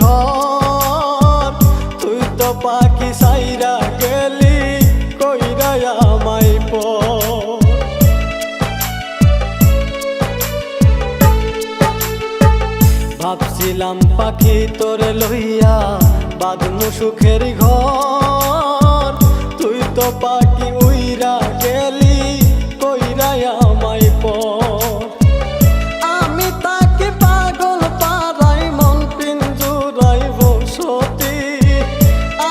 ঘর। তুই তো পাখি সাইরা গেলি কইরা আমায় পর। ভাবছিলাম পাখি তোরে লইয়া বাঁধমু সুখের ঘর। তুই তো পাখি উইরা গেলি কইরা আমায় পর। আমি তাকে পাগল পারাই মন পিঞ্জুরাই বসতি।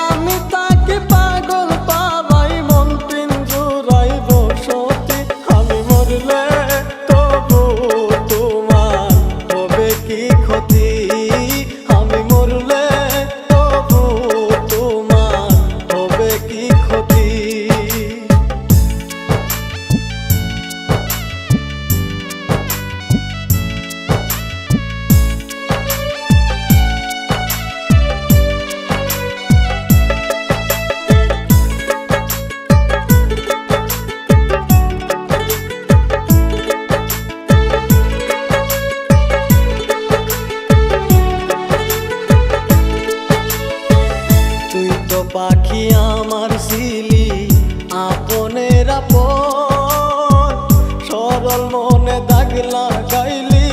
আমি তাকে পাগল পারাই মন পিঞ্জুরাই বসতি। আমি মরলে তবু তোমার হবে কি ক্ষতি। আমি মরলে তবু তোমার হবে কি ক্ষতি। পাখি আমার ছিলি আপনের আপন। সরল মনে দাগ লাগাইলি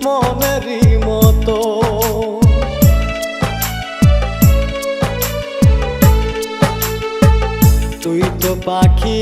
মনেরই মতো। তুই তো পাখি